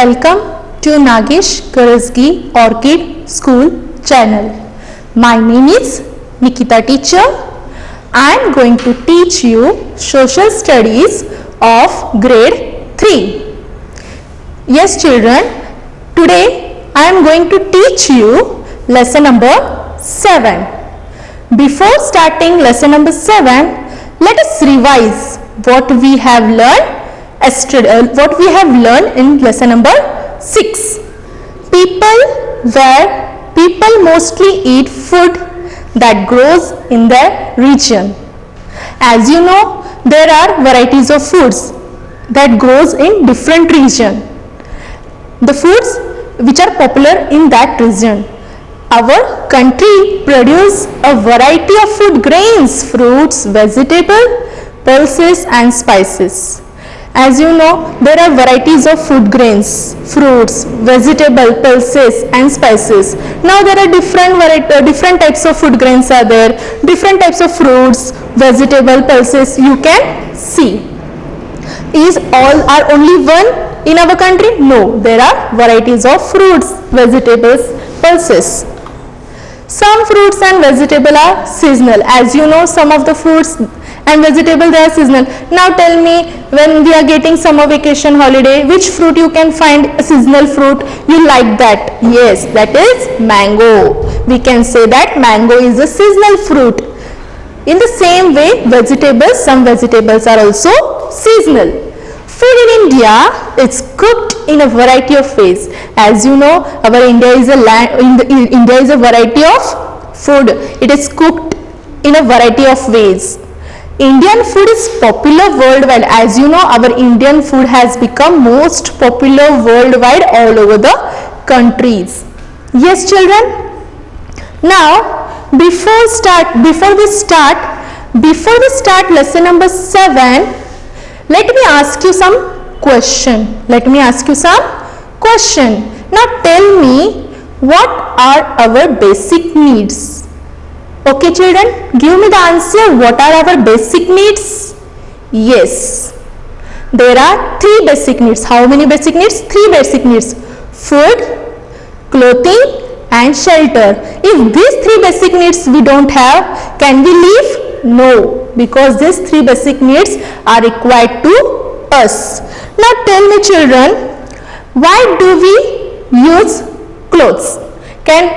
Welcome to Nagesh Garazgi Orchid School channel. My name is Nikita teacher. I am going to teach you social studies of grade 3. Yes children, today I am going to teach you lesson number 7. Before starting lesson number 7, let us revise what we have learned in lesson number 6. People mostly eat food that grows in their region. As you know, there are varieties of foods that grows in different region. The foods which are popular in that region. Our country produce a variety of food grains, fruits, vegetables, pulses and spices. As you know, there are varieties of food grains, fruits, vegetable, pulses and spices. Now there are different types of food grains are there, different types of fruits, vegetable, pulses you can see. Is all are only one in our country? No, there are varieties of fruits, vegetables, pulses. Some fruits and vegetables are seasonal. As you know, some of the fruits and vegetables they are seasonal. Now tell me, when we are getting summer vacation holiday, which fruit you can find a seasonal fruit you like that? Yes, that is mango. We can say that mango is a seasonal fruit. In the same way, some vegetables are also seasonal. Food in India is cooked in a variety of ways. As you know, our India is a variety of food. It is cooked in a variety of ways. Indian food is popular worldwide. As you know, our Indian food has become most popular worldwide all over the countries. Yes children. Now before we start lesson number 7, let me ask you some question. Now tell me, what are our basic needs? Okay children, give me the answer. What are our basic needs? Yes, there are 3 basic needs. How many basic needs? 3 basic needs: food, clothing and shelter. If these 3 basic needs we don't have, can we live? No, because these 3 basic needs are required to us. Now tell me children, why do we use clothes? Can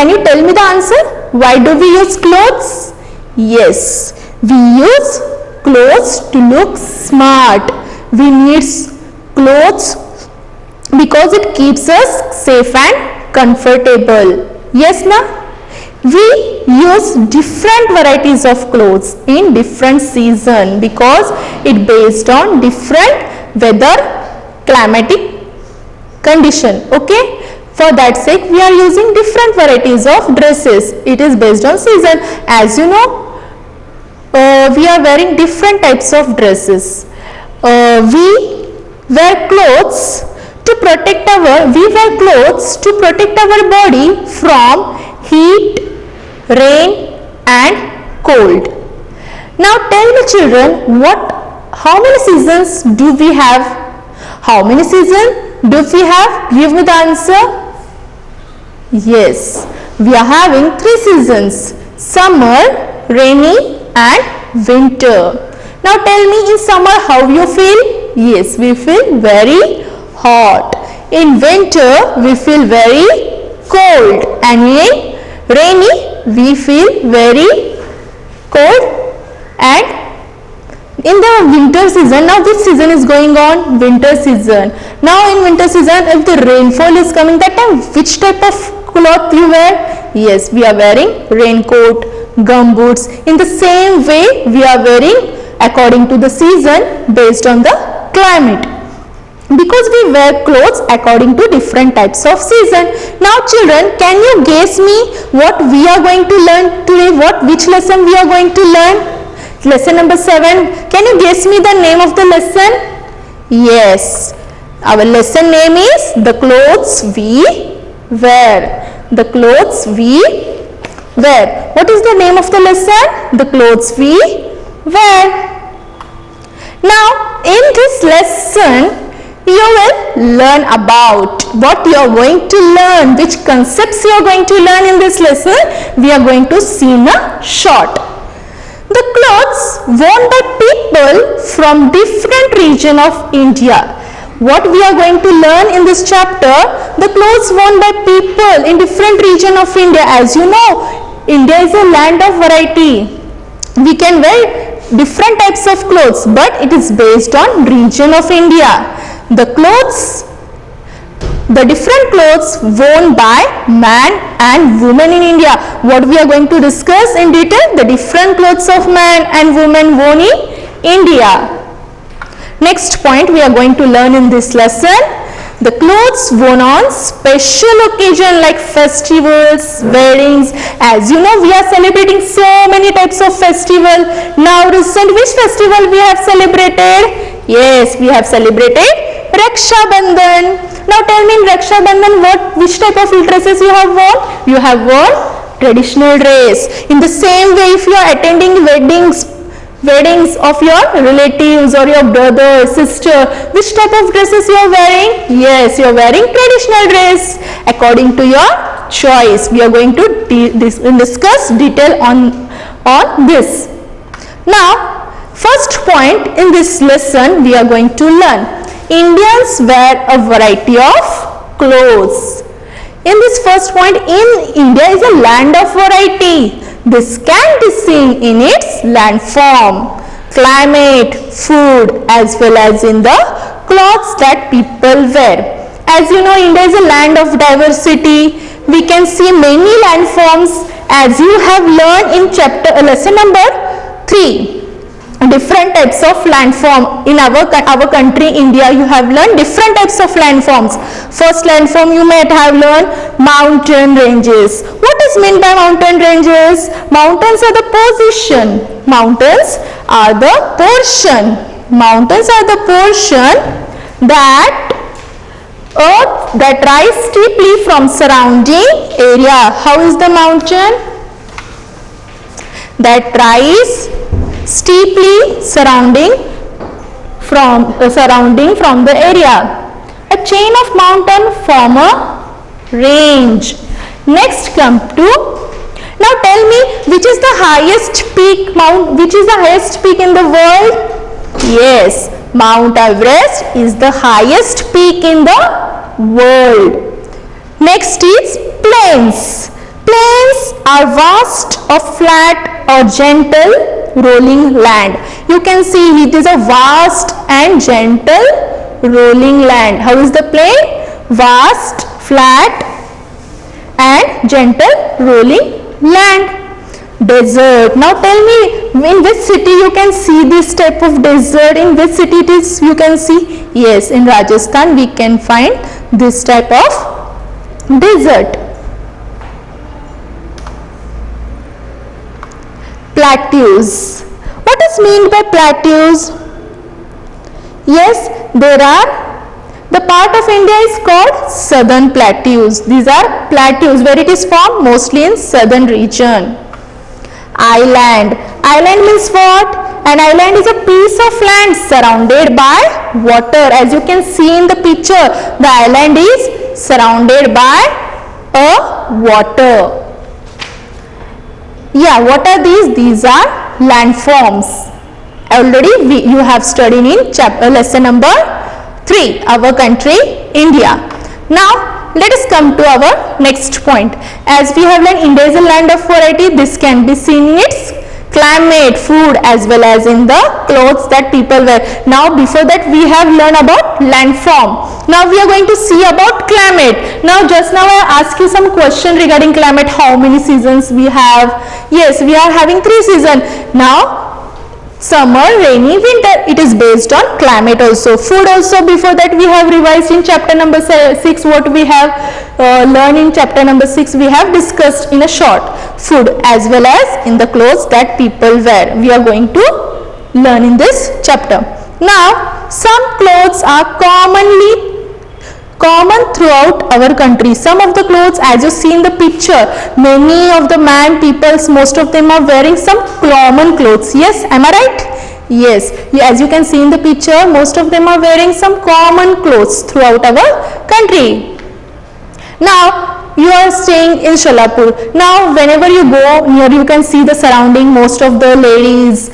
you tell me the answer? Why do we use clothes? Yes, we use clothes to look smart. We need clothes because it keeps us safe and comfortable. Yes na? We use different varieties of clothes in different season because it based on different weather, climatic condition. Okay, for that sake we are using different varieties of dresses. It is based on season. As you know, we are wearing different types of dresses. We wear clothes to protect our body from heat, rain and cold. Now tell me children, how many seasons do we have? Give me the answer. Yes, we are having 3 seasons: summer, rainy and winter. Now tell me, in summer how you feel? Yes, we feel very hot. In winter we feel very cold, and in rainy we feel very cold. And in the winter season, now which season is going on? Winter season. Now in winter season, if the rainfall is coming, that time which type of cloth you wear? Yes, we are wearing raincoat, gumboots. In the same way we are wearing according to the season based on the climate, because we wear clothes according to different types of season. Now children, can you guess me what we are going to learn today? Which lesson we are going to learn? Lesson number 7. Can you guess me the name of the lesson? Yes. Our lesson name is The Clothes We Wear. The Clothes We Wear. What is the name of the lesson? The Clothes We Wear. Now, in this lesson, you will learn about what you are going to learn, which concepts you are going to learn in this lesson. We are going to see in a short. The clothes worn by people from different region of India. What we are going to learn in this chapter, the clothes worn by people in different region of India. As you know, India is a land of variety. We can wear different types of clothes, but it is based on region of India. The different clothes worn by man and woman in India. What we are going to discuss in detail? The different clothes of man and woman worn in India. Next point we are going to learn in this lesson. The clothes worn on special occasion like festivals, weddings. As you know, we are celebrating so many types of festival. Now recent, which festival we have celebrated? Yes, we have celebrated Raksha Bandhan. Now tell me in Raksha Bandhan which type of dresses you have worn? You have worn traditional dress. In the same way, if you are attending weddings of your relatives or your brother, sister, which type of dresses you are wearing? Yes, you are wearing traditional dress. According to your choice, we are going to discuss detail on this. Now, first point in this lesson we are going to learn. Indians wear a variety of clothes. In this first point, India is a land of variety. This can be seen in its land form, climate, food, as well as in the clothes that people wear. As you know, India is a land of diversity. We can see many land forms, as you have learned in lesson number 3. Different types of landform in our country India. You have learned different types of landforms. First landform you might have learned mountain ranges. What is meant by mountain ranges? Mountains are the position. Mountains are the portion. Mountains are the portion that rise steeply from surrounding area. How is the mountain? That rise steeply surrounding from the area. A chain of mountain form a range. Next come to, now tell me which is the highest peak in the world? Yes, Mount Everest is the highest peak in the world. Next is plains. Plains are vast or flat or gentle rolling land. You can see it is a vast and gentle rolling land. How is the plain? Vast, flat and gentle rolling land. Desert. Now tell me in which city you can see this type of desert. In which city it is you can see? Yes, in Rajasthan we can find this type of desert. Plateaus. What is meant by plateaus? Yes, the part of India is called southern plateaus. These are plateaus where it is formed mostly in southern region. Island. Island means what? An island is a piece of land surrounded by water. As you can see in the picture, the island is surrounded by a water. Yeah, what are these? These are landforms. Already you have studied in lesson number 3, our country India. Now let us come to our next point. As we have learned, India is a land of variety. This can be seen in its climate, food, as well as in the clothes that people wear. Now before that we have learned about landform. Now we are going to see about climate. Now just now I asked you some question regarding climate. How many seasons we have? Yes, we are having 3 seasons. Now summer, rainy, winter. It is based on climate also. Food also, before that we have revised in chapter number 6. What we have learned in chapter number 6, we have discussed in a short. Food as well as in the clothes that people wear. We are going to learn in this chapter. Now, some clothes are common throughout our country. Some of the clothes, as you see in the picture, many of the man peoples, most of them are wearing some common clothes. Yes, am I right? Yes, as you can see in the picture, most of them are wearing some common clothes throughout our country. Now, you are staying in Sholapur. Now, whenever you go near, you can see the surrounding. Most of the ladies,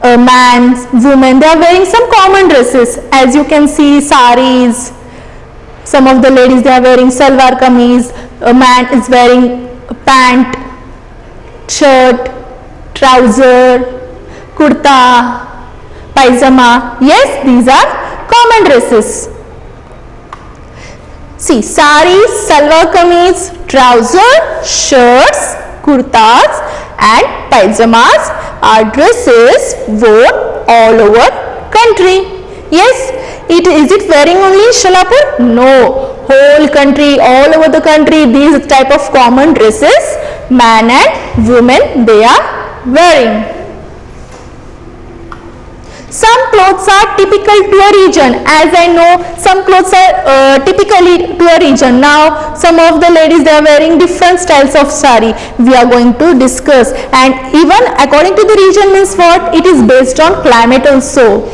men, women, they are wearing some common dresses. As you can see, saris. Some of the ladies, they are wearing salwar kameez. A man is wearing a pant, shirt, trouser, kurta, paijama. Yes, these are common dresses. See, saris, salwar kameez, trouser, shirts, kurtas and pajamas are dresses worn all over country. Yes, is it wearing only in Sholapur? No, whole country, all over the country, these type of common dresses, man and women, they are wearing. Some clothes are typical to a region. As I know, some clothes are typically to a region. Now, some of the ladies, they are wearing different styles of sari. We are going to discuss. And even according to the region means what? It is based on climate also.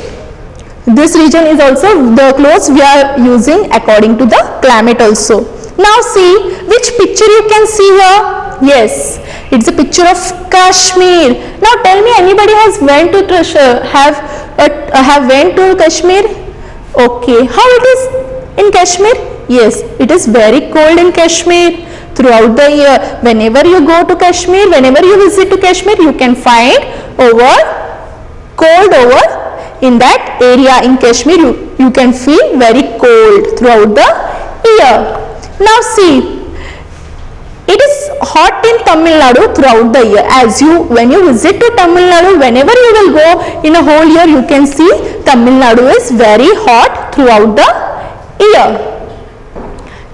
This region is also the clothes we are using according to the climate also. Now see, which picture you can see here? Yes, it's a picture of Kashmir. Now tell me, anybody has went to Kashmir? Okay, how it is in Kashmir? Yes, it is very cold in Kashmir throughout the year. Whenever you go to Kashmir, whenever you visit to Kashmir, you can find cold over in that area in Kashmir. You can feel very cold throughout the year. Now see, it is hot in Tamil Nadu throughout the year. When you visit to Tamil Nadu, whenever you will go in a whole year, you can see Tamil Nadu is very hot throughout the year.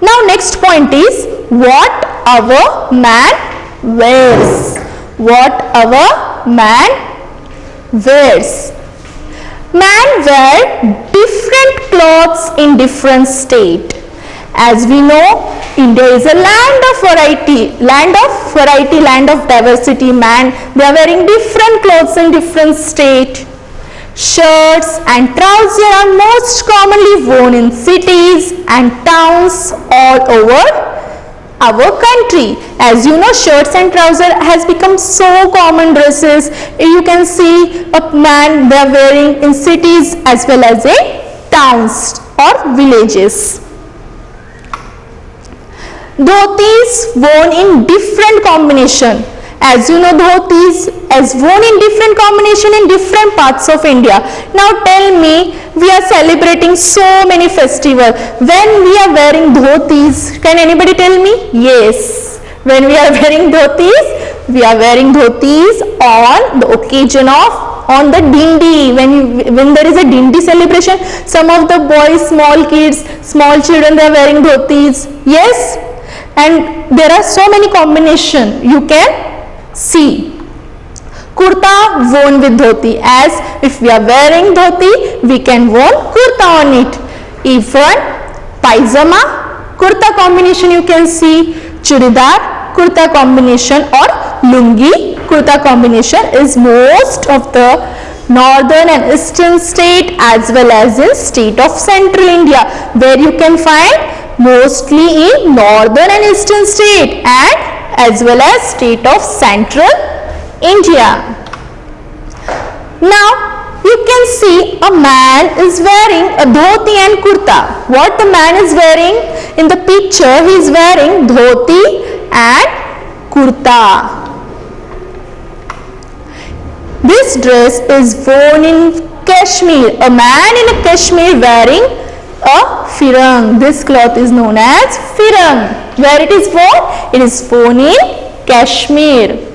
Now next point is what our man wears. What our man wears. Man wear different clothes in different state. As we know, India is a land of variety, land of diversity. Man, they are wearing different clothes in different state. Shirts and trousers are most commonly worn in cities and towns all over our country. As you know, shirts and trousers has become so common dresses. You can see a man, they are wearing in cities as well as in towns or villages. Dhotis worn in different combination. As you know, dhotis is worn in different combination in different parts of India. Now tell me, we are celebrating so many festivals. When we are wearing dhotis, can anybody tell me? Yes. When we are wearing dhotis, we are wearing dhotis on the occasion of on the dindi. When there is a dindi celebration, some of the boys, small kids, small children, they are wearing dhotis. Yes. And there are so many combinations you can see. Kurta worn with dhoti. As if we are wearing dhoti, we can wear kurta on it. Even paijama, kurta combination you can see. Churidar, kurta combination or lungi, kurta combination is most of the northern and eastern state as well as in state of central India, where you can find mostly in northern and eastern state and as well as state of central India. Now you can see a man is wearing a dhoti and kurta. What the man is wearing in the picture, he is wearing dhoti and kurta. This dress is worn in Kashmir. A man in Kashmir wearing a firang. This cloth is known as firang. Where it is worn? It is worn in Kashmir.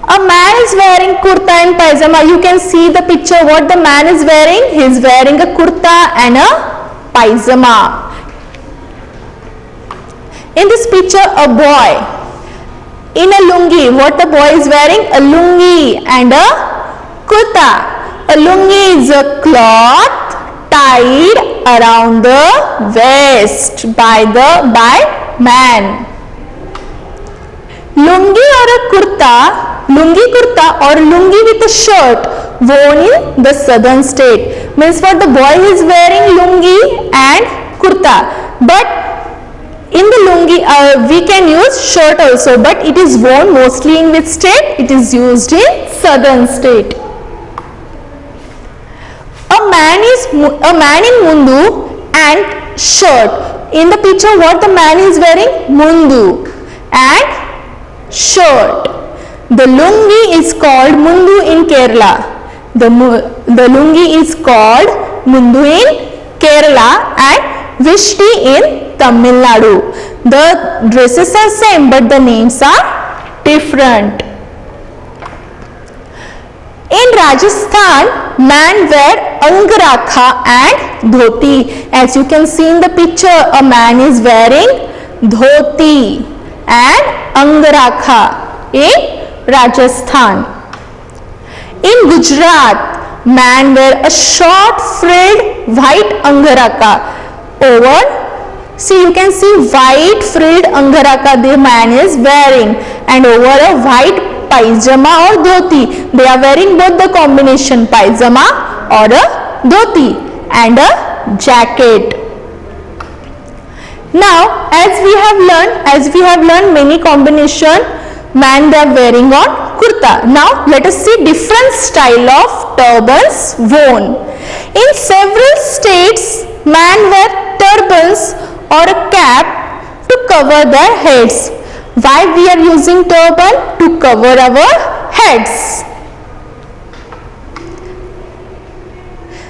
A man is wearing kurta and pajama. You can see the picture what the man is wearing. He is wearing a kurta and a pajama. In this picture, a boy in a lungi. What the boy is wearing? A lungi and a kurta. A lungi is a cloth tied around the waist by man. Lungi or a kurta, lungi kurta or lungi with a shirt worn in the southern state. Means what, the boy is wearing lungi and kurta, but in the lungi we can use shirt also, but it is worn mostly in which state? It is used in southern state. A man in mundu and shirt. In the picture what the man is wearing? Mundu and shirt. The lungi is called mundu in Kerala. The lungi is called mundu in Kerala and vishti in Tamil Nadu. The dresses are same but the names are different. In Rajasthan, man wear angarakha and dhoti. As you can see in the picture, a man is wearing dhoti and angarakha in Rajasthan. In Gujarat, man wear a short frilled white angarakha over. See, you can see white frilled angarakha the man is wearing, and over a white pajama or dhoti. They are wearing both the combination pajama or a dhoti and a jacket. Now, as we have learned many combination, man they are wearing on kurta. Now, let us see different style of turbans worn. In several states, man wear turbans or a cap to cover their heads. Why we are using turban? To cover our heads.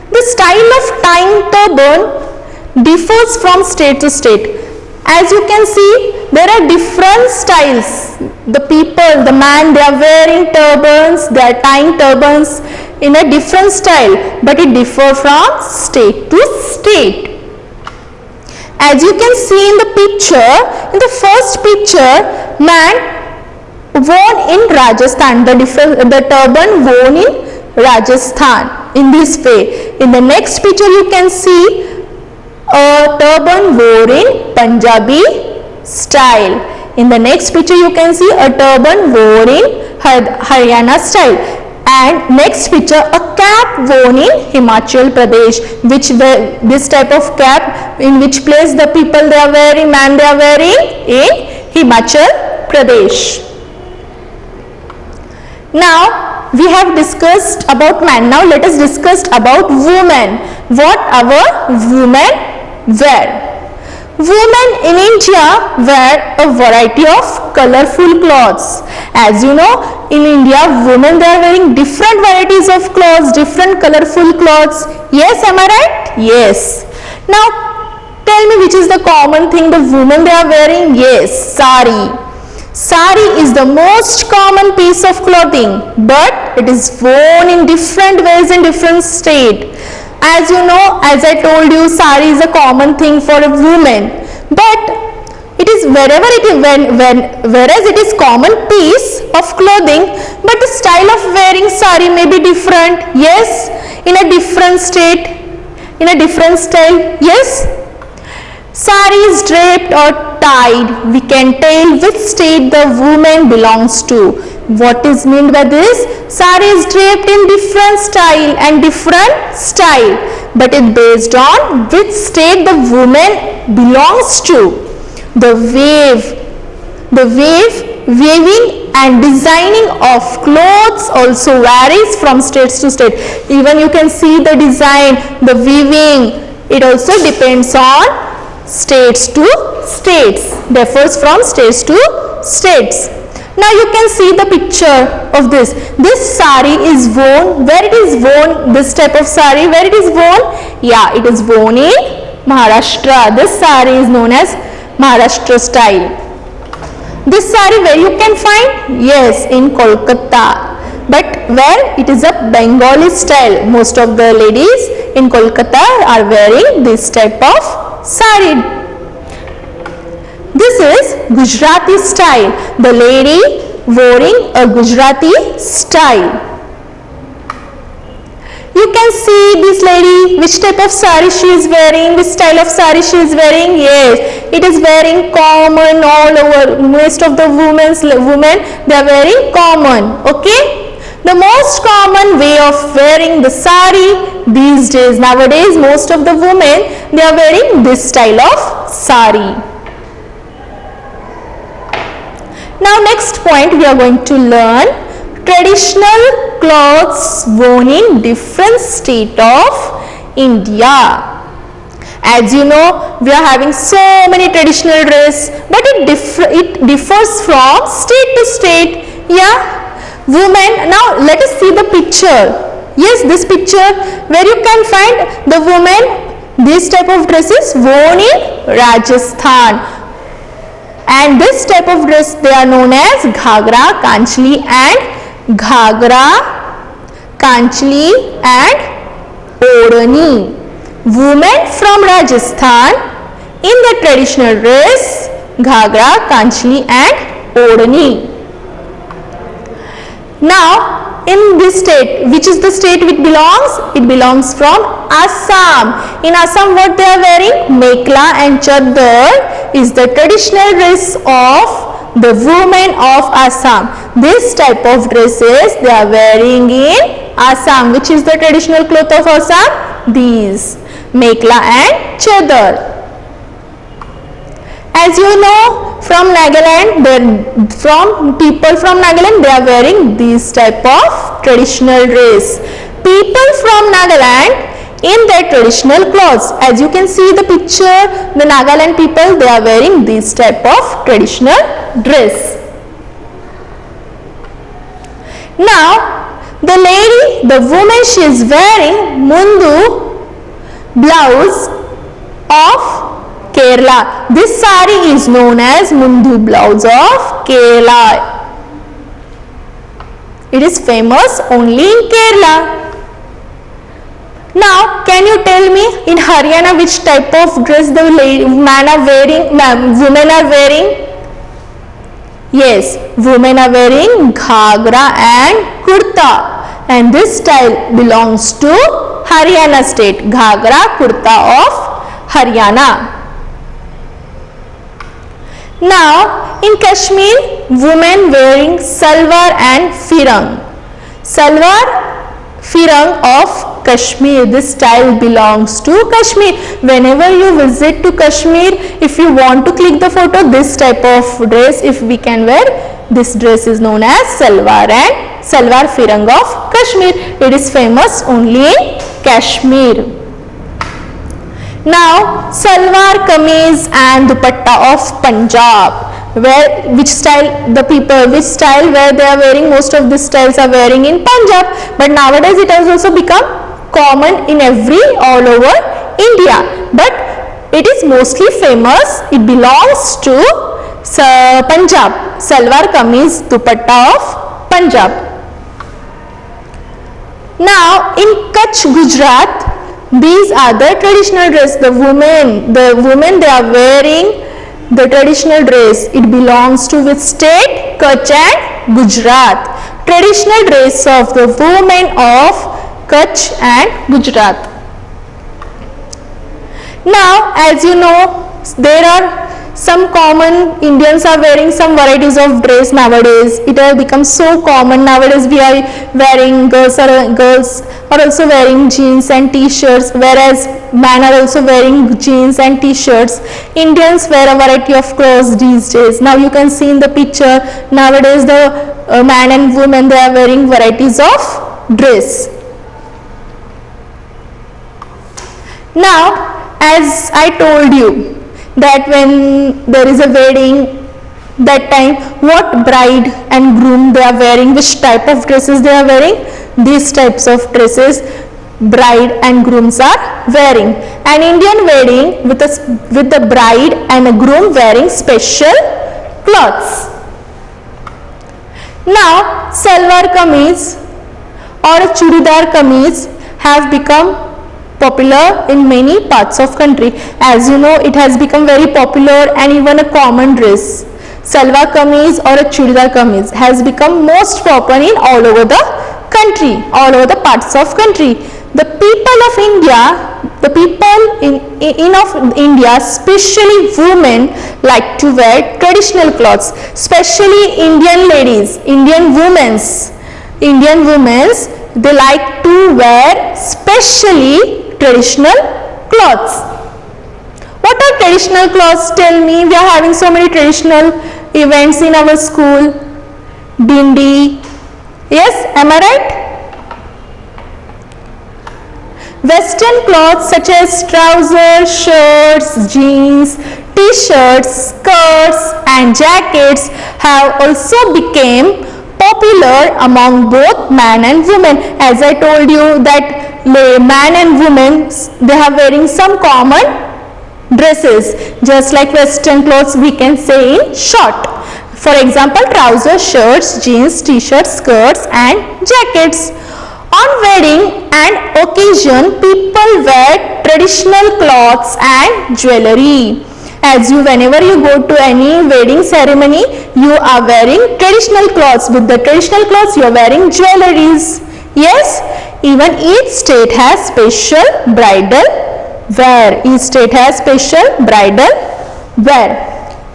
The style of tying turban differs from state to state. As you can see, there are different styles. The people, the man, they are wearing turbans, they are tying turbans in a different style, but it differs from state to state. As you can see in the picture, in the first picture, man worn in Rajasthan, the turban worn in Rajasthan in this way. In the next picture, you can see a turban worn in Punjabi style. In the next picture, you can see a turban worn in Haryana style. And next picture, a cap worn in Himachal Pradesh. This type of cap, in which place the people they are wearing, man they are wearing? In Himachal Pradesh. Now, we have discussed about man. Now, let us discuss about women. What our women wear? Women in India wear a variety of colorful clothes. As you know, in India, women they are wearing different varieties of clothes, different colorful clothes. Yes, am I right? Yes. Now, tell me which is the common thing the women they are wearing? Yes, sari. Sari is the most common piece of clothing, but it is worn in different ways in different state. As you know, as I told you, sari is a common thing for a woman, but it is wherever it is whereas it is common piece of clothing, but the style of wearing sari may be different. Yes, in a different state, in a different style. Yes, sari is draped or tied. We can tell which state the woman belongs to. What is meant by this? Sari is draped in different style and different style, but it based on which state the woman belongs to. The weaving and designing of clothes also varies from states to state. Even you can see the design, the weaving, it also depends on states to states, differs from states to states. Now you can see the picture of this. This sari is worn, where it is worn, this type of sari, where it is worn? Yeah, it is worn in Maharashtra. This sari is known as Maharashtra style. This sari where you can find? Yes, in Kolkata. But where? It is a Bengali style. Most of the ladies in Kolkata are wearing this type of sari. This is Gujarati style. The lady wearing a Gujarati style. You can see this lady, which type of sari she is wearing, which style of sari she is wearing. Yes, it is wearing common all over. Most of the women they are wearing common. Okay. The most common way of wearing the sari these days, nowadays most of the women they are wearing this style of sari. Now next point we are going to learn traditional clothes worn in different state of India. As you know, we are having so many traditional dress, but it differs from state to state. Yeah, women. Now let us see the picture. Yes, this picture where you can find the women. This type of dress is worn in Rajasthan, and this type of dress they are known as ghagra, kanchli, and odhani. Women from Rajasthan in the traditional dress ghagra, kanchli, and odhani. Now in this state, which is the state it belongs? It belongs from Assam. In Assam what they are wearing? Mekla and chador is the traditional dress of the women of Assam. This type of dresses they are wearing in Assam. Which is the traditional cloth of Assam? These Mekla and chador. As you know, from Nagaland, people from Nagaland they are wearing this type of traditional dress. People from Nagaland in their traditional clothes. As you can see the picture, the Nagaland people they are wearing this type of traditional dress. Now the lady, the woman, she is wearing mundu blouse of Kerala. This sari is known as mundu blouse of Kerala. It is famous only in Kerala. Now, can you tell me in Haryana which type of dress the women are wearing? Yes, women are wearing ghagra and kurta, and this style belongs to Haryana state. Ghagra, kurta of Haryana. Now, in Kashmir, women wearing salwar and firang. Salwar, firang of Kashmir. This style belongs to Kashmir. Whenever you visit to Kashmir, if you want to click the photo, this type of dress, if we can wear, this dress is known as salwar and salwar firang of Kashmir. It is famous only in Kashmir. Now, salwar kameez and dupatta of Punjab. Which style where they are wearing, most of these styles are wearing in Punjab, but nowadays it has also become common in all over India, but it is mostly famous, it belongs to Punjab. Salwar kameez dupatta of Punjab. Now in Kutch, Gujarat, these are the traditional dress. The women they are wearing the traditional dress. It belongs to which state? Kutch and Gujarat. Traditional dress of the women of Kutch and Gujarat. Now, as you know, there are some common, Indians are wearing some varieties of dress nowadays. It has become so common nowadays. We are wearing, girls are also wearing jeans and t-shirts, whereas men are also wearing jeans and t-shirts. Indians wear a variety of clothes these days. Now you can see in the picture, nowadays the man and women they are wearing varieties of dress. Now, as I told you that when there is a wedding, that time what bride and groom they are wearing, which type of dresses they are wearing, these types of dresses bride and grooms are wearing. An Indian wedding with the bride and a groom wearing special clothes. Now salwar kameez or a churidar kameez have become popular in many parts of country. As you know, it has become very popular and even a common dress. Salwar kameez or a churidar kameez has become most popular in all over the country, all over the parts of country. The people of India, the people in of India, especially women, like to wear traditional clothes. Especially Indian ladies, Indian women's, they like to wear specially traditional clothes. What are traditional clothes? Tell me. We are having so many traditional events in our school. Dindi. Yes, am I right? Western clothes such as trousers, shirts, jeans, t-shirts, skirts and jackets have also become popular among both man and women. As I told you that man and women, they are wearing some common dresses. Just like Western clothes, we can say in short. For example, trousers, shirts, jeans, t-shirts, skirts and jackets. On wedding and occasion, people wear traditional clothes and jewelry. As you, whenever you go to any wedding ceremony, you are wearing traditional clothes. With the traditional clothes, you are wearing jewelries. Yes, even each state has special bridal wear. Each state has special bridal wear.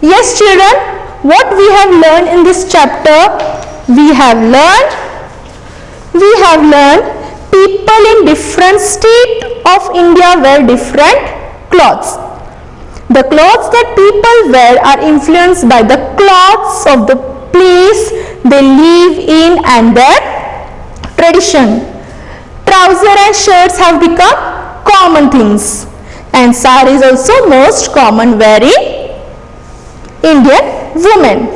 Yes, children, what we have learned in this chapter? We have learned people in different states of India wear different clothes. The clothes that people wear are influenced by the clothes of the place they live in and their tradition. Trousers and shirts have become common things, and sari is also most common wear in Indian women.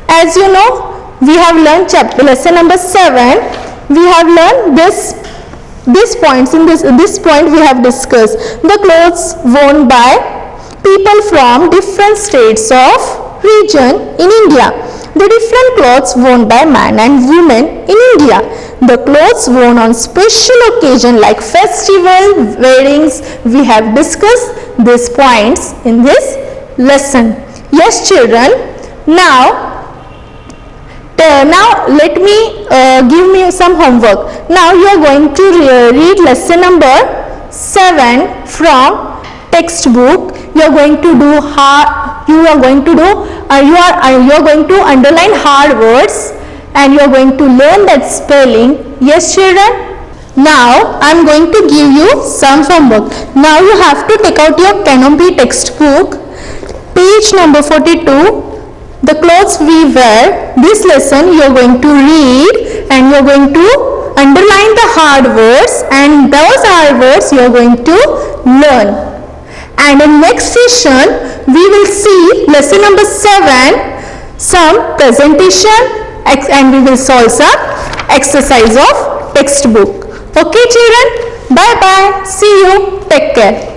As you know, we have learned lesson number 7. We have learned these points. In this point we have discussed the clothes worn by people from different states of region in India. The different clothes worn by man and women in India. The clothes worn on special occasion like festival, weddings. We have discussed these points in this lesson. Yes, children. Now let me give me some homework. Now you are going to read lesson number 7 from textbook. You are going to do you are going to underline hard words and you are going to learn that spelling. Yes, children. Now I am going to give you some homework. Now you have to take out your Canopy textbook, page number 42. The clothes we wear. This lesson you are going to read and you are going to underline the hard words, and those hard words you are going to learn. And in next session we will see lesson number 7, some presentation, and we will solve some exercise of textbook. Okay, children. Bye bye. See you. Take care.